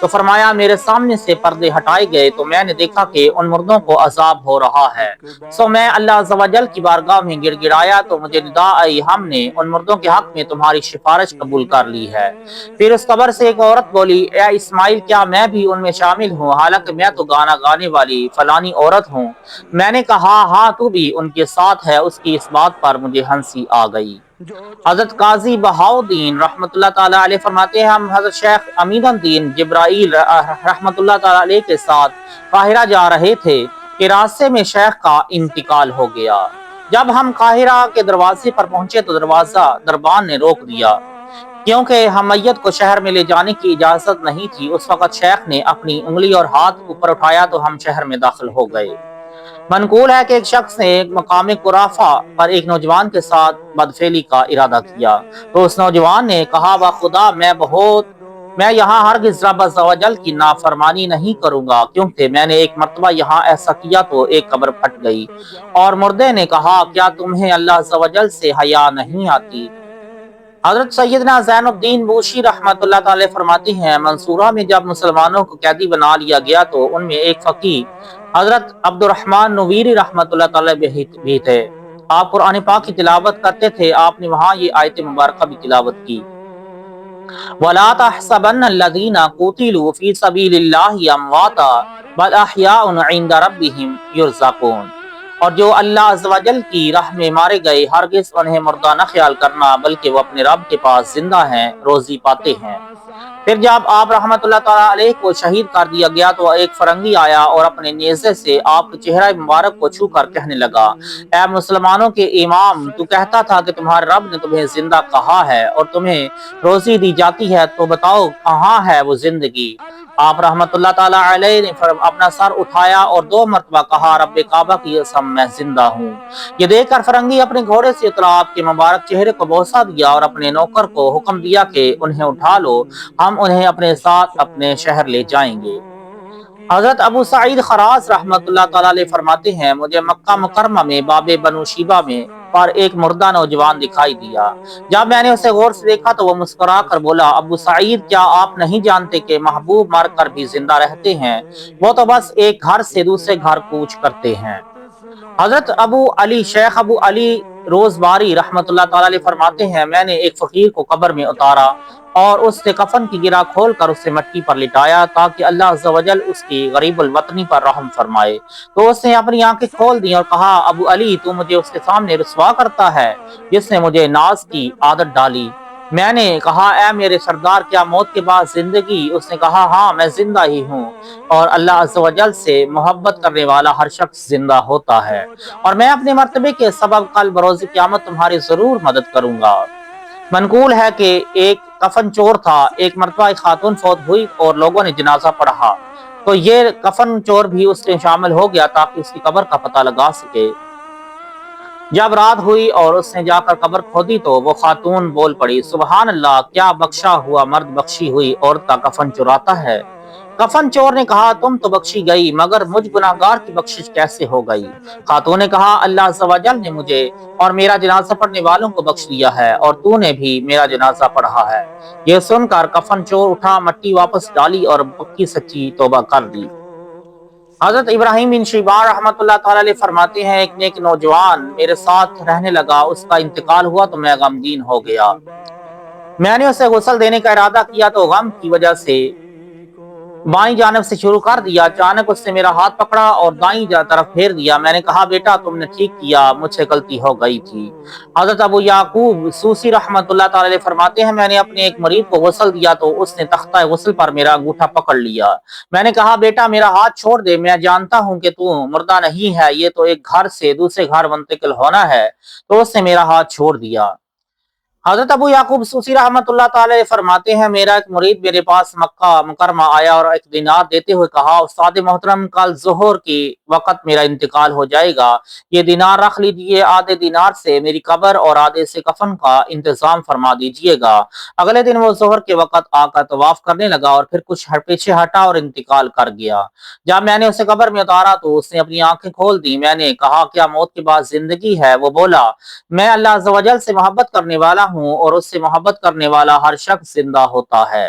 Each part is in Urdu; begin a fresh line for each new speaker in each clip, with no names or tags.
تو فرمایا میرے سامنے سے پردے ہٹائے گئے تو میں نے دیکھا کہ ان مردوں کو عذاب ہو رہا ہے۔ سو میں اللہ عز و جل کی بارگاہ میں گڑ گڑایا تو مجھے ندا آئی، ہم نے ان مردوں کے حق میں تمہاری سفارش قبول کر لی ہے۔ پھر اس قبر سے ایک عورت بولی، اے اسماعیل کیا میں بھی ان میں شامل ہوں، حالانکہ میں تو گانا گانے والی فلانی عورت ہوں۔ میں نے کہا ہاں تو بھی ان کے ساتھ ہے۔ اس کی اس بات پر مجھے ہنسی آ گئی۔ حضرت قاضی بہاؤالدین رحمۃ اللہ تعالیٰ علیہ فرماتے ہیں ہم حضرت شیخ امین الدین جبرائیل رحمۃ اللہ تعالیٰ علیہ کے ساتھ قاہرہ جا رہے تھے کہ راستے میں شیخ کا انتقال ہو گیا۔ جب ہم قاہرہ کے دروازے پر پہنچے تو دروازہ دربان نے روک دیا کیونکہ ہم میت کو شہر میں لے جانے کی اجازت نہیں تھی۔ اس وقت شیخ نے اپنی انگلی اور ہاتھ اوپر اٹھایا تو ہم شہر میں داخل ہو گئے۔ منقول ہے کہ ایک شخص نے مقام قرافہ پر ایک نوجوان کے ساتھ بدفعلی کا ارادہ کیا تو اس نوجوان نے کہا بخدا میں یہاں ہرگز رب عز و جل کی نافرمانی نہیں کروں گا، کیونکہ میں نے ایک مرتبہ یہاں ایسا کیا تو ایک قبر پھٹ گئی۔ اور مردے نے کہا کیا تمہیں اللہ عز و جل سے حیا نہیں آتی؟ حضرت سیدنا زین الدین بوشی رحمۃ اللہ تعالی فرماتی ہیں منصورہ میں جب مسلمانوں کو قیدی بنا لیا گیا تو ان میں ایک فقیہ حضرت عبد الرحمن نویری رحمۃ اللہ تعالی بھی تھے۔ آپ قرآن پاک کی تلاوت کرتے تھے، آپ نے وہاں یہ آیت مبارکہ بھی تلاوت کی، وَلَا تَحْسَبَنَّ الَّذِينَ قُتِلُوا فِي سَبِيلِ اللَّهِ أَمْوَاتًا بَلْ أَحْيَاءٌ عِندَ رَبِّهِمْ يُرْزَقُونَ۔ اور جو اللہ عز و جل کی راہ میں مارے گئے ہرگز انہیں مردہ نہ خیال کرنا، بلکہ وہ اپنے رب کے پاس زندہ ہیں، روزی پاتے ہیں۔ پھر جب آپ رحمت اللہ تعالیٰ علیہ کو شہید کر دیا گیا تو ایک فرنگی آیا اور اپنے نیزے سے آپ کے چہرہ مبارک کو چھو کر کہنے لگا، اے مسلمانوں کے امام، تو کہتا تھا کہ تمہارے رب نے تمہیں زندہ کہا ہے اور تمہیں روزی دی جاتی ہے، تو بتاؤ کہاں ہے وہ زندگی؟ آپ رحمت اللہ تعالیٰ علیہ نے اپنا سر اٹھایا اور 2 مرتبہ کہا، رب کعبہ کی قسم میں زندہ ہوں۔ یہ دیکھ کر فرنگی اپنے گھوڑے سے اترا، آپ کے مبارک چہرے کو بوسہ دیا اور اپنے نوکر کو حکم دیا کہ انہیں اٹھا لو، ہم انہیں اپنے ساتھ اپنے شہر لے جائیں گے۔ حضرت ابو سعید خراز رحمۃ اللہ تعالیٰ علیہ فرماتے ہیں مجھے مکہ مکرمہ میں باب بنو شیبہ میں پر ایک مردہ نوجوان دکھائی دیا۔ جب میں نے اسے غور سے دیکھا تو وہ مسکرا کر بولا، ابو سعید کیا آپ نہیں جانتے کہ محبوب مر کر بھی زندہ رہتے ہیں؟ وہ تو بس ایک گھر سے دوسرے گھر کوچ کرتے ہیں۔ حضرت شیخ ابو علی روزباری رحمۃ اللہ تعالیٰ علیہ فرماتے ہیں میں نے ایک فقیر کو قبر میں اتارا اور اس سے کفن کی گرہ کھول کر اسے مٹی پر لٹایا تاکہ اللہ عز و جل اس کی غریب الوطنی پر رحم فرمائے۔ تو اس نے اپنی آنکھیں کھول دیں اور کہا، ابو علی تو مجھے اس کے سامنے رسوا کرتا ہے جس نے مجھے ناز کی عادت ڈالی۔ میں نے کہا، اے میرے سردار کیا موت کے بعد زندگی؟ اس نے کہا، ہاں میں زندہ ہی ہوں، اور اللہ عز و جل سے محبت کرنے والا ہر شخص زندہ ہوتا ہے، اور میں اپنے مرتبے کے سبب کل بروز قیامت تمہاری ضرور مدد کروں گا۔ منقول ہے کہ ایک کفن چور تھا، ایک مرتبہ ایک خاتون فوت ہوئی اور لوگوں نے جنازہ پڑھا تو یہ کفن چور بھی اس میں شامل ہو گیا تاکہ اس کی قبر کا پتہ لگا سکے۔ جب رات ہوئی اور اس نے جا کر قبر کھودی تو وہ خاتون بول پڑی، سبحان اللہ، کیا بخشا ہوا مرد بخشی ہوئی عورت کا کفن چراتا ہے۔ کفن چور نے کہا، تم تو بخشی گئی مگر مجھ گناہگار کی بخشش کیسے ہو گئی؟ خاتون نے کہا، اللہ عز و جل نے مجھے اور میرا جنازہ پڑھنے والوں کو بخش لیا ہے اور تو نے بھی میرا جنازہ پڑھا ہے۔ یہ سن کر کفن چور اٹھا، مٹی واپس ڈالی اور پکی سچی توبہ کر دی۔ حضرت ابراہیم بن شیبان رحمۃ اللہ تعالیٰ علیہ فرماتے ہیں ایک نیک نوجوان میرے ساتھ رہنے لگا، اس کا انتقال ہوا تو میں غمگین ہو گیا۔ میں نے اسے غسل دینے کا ارادہ کیا تو غم کی وجہ سے بائیں جانب سے شروع کر دیا۔ اچانک اس نے میرا ہاتھ پکڑا اور دائیں طرف پھیر دیا۔ میں نے کہا، بیٹا تم نے ٹھیک کیا، مجھ سے غلطی ہو گئی تھی۔ حضرت ابو یعقوب سوسی رحمۃ اللہ تعالی علیہ فرماتے ہیں میں نے اپنے ایک مرید کو غسل دیا تو اس نے تختہ غسل پر میرا انگوٹھا پکڑ لیا۔ میں نے کہا، بیٹا میرا ہاتھ چھوڑ دے، میں جانتا ہوں کہ تو مردہ نہیں ہے، یہ تو ایک گھر سے دوسرے گھر منتقل ہونا ہے۔ تو اس نے میرا ہاتھ چھوڑ دیا۔ حضرت ابو یعقوب سوسی رحمۃ اللہ تعالی فرماتے ہیں میرا ایک مرید میرے پاس مکہ مکرمہ آیا اور ایک دینار دیتے ہوئے کہا، استاد محترم کل ظہر کی وقت میرا انتقال ہو جائے گا، یہ دینار رکھ لیجئے، آدھے دینار سے میری قبر اور آدھے سے کفن کا انتظام فرما دیجئے گا۔ اگلے دن وہ ظہر کے وقت آ کر طواف کرنے لگا اور پھر کچھ پیچھے ہٹا اور انتقال کر گیا۔ جب میں نے اسے قبر میں اتارا تو اس نے اپنی آنکھیں کھول دی۔ میں نے کہا، کیا موت کے بعد زندگی ہے؟ وہ بولا، میں اللہ عز و جل سے محبت کرنے والا ہوں اور اس سے محبت کرنے والا ہر شخص زندہ ہوتا ہے۔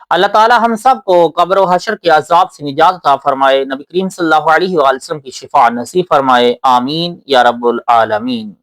اللہ تعالی ہم سب کو قبر و حشر کے عذاب سے نجات عطا فرمائے، نبی کریم صلی اللہ علیہ وآلہ وسلم کی شفاعت نصیب فرمائے، آمین یا رب العالمین۔